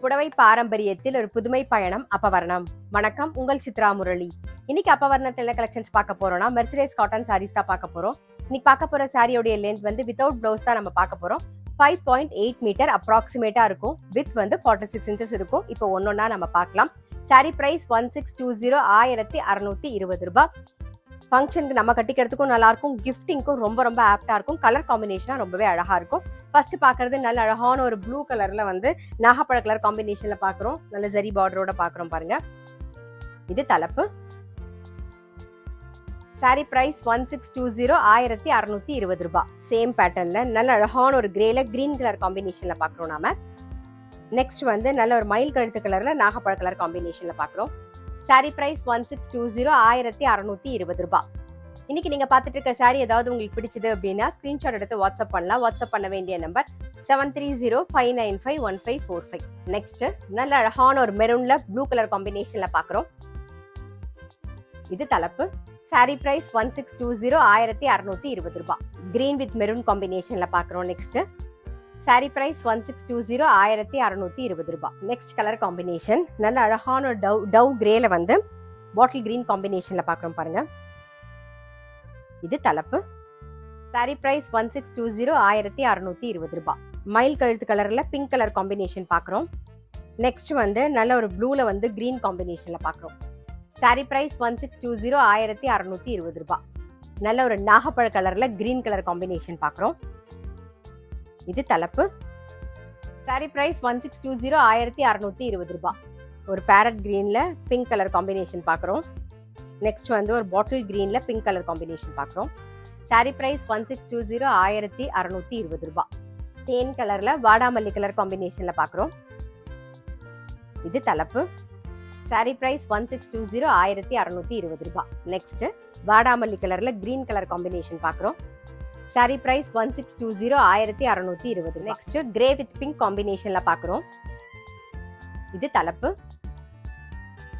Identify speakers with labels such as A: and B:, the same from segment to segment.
A: புடவை பாரம்பரியத்தில் ஒரு புதுமை பயணம் அப்பவர்ணம். வணக்கம், உங்கள் சித்ரா முரளி. இன்னைக்கு அப்பவர்ணத்தில் என்ன கலெக்ஷன்ஸ் பார்க்க போறோம்னா மெர்சிடைஸ் காட்டன் சாரீஸ் தான் பார்க்க போறோம். இன்னைக்கு பார்க்க போற சாரியோடைய லென்த் வந்து வித்தவுட் பிளவுஸ் தான் நம்ம பார்க்க போறோம். 5.8 மீட்டர் அப்ராக்சிமேட்டா இருக்கும். வித் வந்து 46 இன்ச்சஸ் இருக்கும். இப்போ ஒன்னொன்னா நம்ம பார்க்கலாம். சாரி பிரைஸ் 1620, 1620 ரூபாய். ஃபங்க்ஷனுக்கு நம்ம கட்டிக்கிறதுக்கும் நல்லா இருக்கும், கிஃப்டிங்க்கும் ரொம்ப ரொம்ப ஆப்டா இருக்கும். கலர் காம்பினேஷனா ரொம்பவே அழகா இருக்கும். ஃபர்ஸ்ட் பாக்குறது நல்ல அழகான ஒரு ப்ளூ கலர்ல வந்து நாகப்பழ கலர் காம்பினேஷன்ல பாக்குறோம். நல்ல ஜரி பார்டரோட பாக்குறோம் பாருங்க. இது தலைப்பு. சாரி பிரைஸ் 1620, 1620 ரூபாய். சேம் பேட்டர்ன்ல நல்ல அழகான ஒரு கிரேல கிரீன் கலர் காம்பினேஷன்ல பாக்குறோம் நாம. நெக்ஸ்ட் வந்து நல்ல ஒரு மயில் கழுத்து கலர்ல நாகப்பழ கலர் காம்பினேஷன்ல பாக்குறோம். சாரி பிரைஸ் 1620, 1620 ரூபாய். இன்னைக்கு நீங்க பார்த்துட்டு இருக்க சாரி ஏதாவது உங்களுக்கு பிடிச்சது அப்படின்னா ஸ்கிரீன்ஷாட் எடுத்து வாட்ஸ்அப் பண்ணலாம். வாட்ஸ்அப் பண்ண வேண்டிய நம்பர் 7305951545. நெக்ஸ்ட் நல்ல அழகான ஒரு மெரூன்ல ப்ளூ கலர் காம்பினேஷன்ல பாக்குறோம். இது தலைப்பு. சாரி பிரைஸ் 1620, 1620 ரூபாய். கிரீன் வித் மெரூன் காம்பினேஷன்ல பாக்குறோம். நெக்ஸ்ட் சாரி பிரைஸ் 1620, 1620 ரூபாய். நெக்ஸ்ட் கலர் காம்பினேஷன் நல்ல அழகான டவ் கிரேல வந்து பாட்டில் கிரீன் காம்பினேஷன்ல பாக்குறோம் பாருங்க. இது தலைப்பு. சாரி பிரைஸ் 1620, 1620 ரூபாய். மயில் கழுத்து கலர்ல பிங்க் கலர் காம்பினேஷன் பாக்குறோம். நெக்ஸ்ட் வந்து நல்ல ஒரு ப்ளூல வந்து கிரீன் காம்பினேஷன்ல பாக்குறோம். சாரி பிரைஸ் 1620, 1620 ரூபாய். நல்ல ஒரு நாகப்பழ கலர்ல கிரீன் கலர் காம்பினேஷன் பாக்குறோம். இது தலைப்பு. சாரி பிரைஸ் 1620, 1620 ரூபாய். ஒரு பேரட் கிரீன்ல பிங்க் கலர் காம்பினேஷன் பாக்குறோம். நெக்ஸ்ட் வந்து ஒரு பாட்டில் கிரீன்ல பிங்க் கலர் காம்பினேஷன் பாக்குறோம். சாரி பிரைஸ் 1620, 1620 ரூபாய். தேன் கலர்ல வாடாமல்லி கலர் காம்பினேஷன்ல பாக்குறோம். இது தலைப்பு. சாரி பிரைஸ் 1620, 1620 ரூபாய். நெக்ஸ்ட் வாடாமல்லி கலர்ல கிரீன் கலர் காம்பினேஷன் பாக்குறோம். Sari price 1620, 1620. Next grey with pink காம்பினேஷன்ல பாக்குறோம். இது தலைப்பு.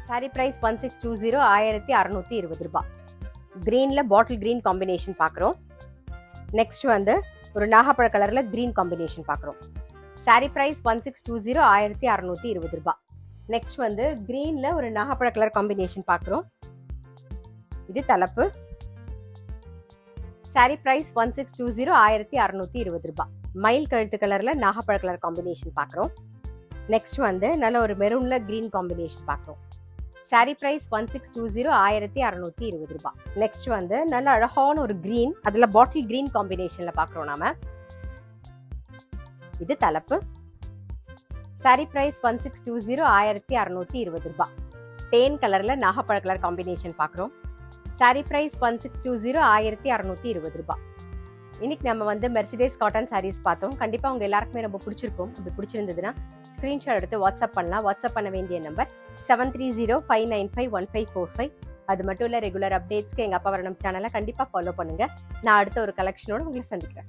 A: சாரி பிரைஸ் 1620, 1620 ரூபாய். கிரீன்ல பாட்டில் கிரீன் காம்பினேஷன் பாக்குறோம். நெக்ஸ்ட் வந்து ஒரு நாகப்பழ கலர்ல கிரீன் காம்பினேஷன் பாக்குறோம். சாரி பிரைஸ் 1620, 1620 ரூபாய். நெக்ஸ்ட் வந்து கிரீன்ல ஒரு நாகப்பழ கலர் காம்பினேஷன் பாக்குறோம். இது தலைப்பு. சாரி பிரைஸ் 1620, 1620 ரூபாய். மயில் கழுத்து கலர்ல நாகப்பழ கலர் காம்பினேஷன் பாக்குறோம். நெக்ஸ்ட் வந்து நல்ல ஒரு மெரூன்ல கிரீன் காம்பினேஷன் பாக்குறோம். சாரி பிரைஸ் 1620, 1620 ரூபாய். நெக்ஸ்ட் வந்து நல்ல அழகான ஒரு கிரீன், அதுல பாட்டில் கிரீன் காம்பினேஷன்ல பாக்குறோம் நாம. இது தலைப்பு. சாரி பிரைஸ் 1620, 1620 ரூபாய். தேன் கலர்ல நாகப்பழ கலர் காம்பினேஷன் பாக்குறோம். சாரி பிரைஸ் 1620, 1620 ரூபாய். இன்னைக்கு நம்ம வந்து மெர்சிடைஸ் காட்டன் சாரீஸ் பார்த்தோம். கண்டிப்பா உங்க எல்லாருக்குமே ரொம்ப பிடிச்சிருக்கும். அப்படி பிடிச்சிருந்ததுன்னா ஸ்கிரீன்ஷாட் எடுத்து வாட்ஸ்அப் பண்ணலாம். வாட்ஸ்அப் பண்ண வேண்டிய நம்பர் 7305951545. அது மட்டும் இல்ல, ரெகுலர் அப்டேட்ஸ்க்கு எங்க அப்பவர்ணம் சேனலை கண்டிப்பா ஃபாலோ பண்ணுங்க. நான் அடுத்த ஒரு கலெக்ஷனோட உங்களை சந்திக்கிறேன்.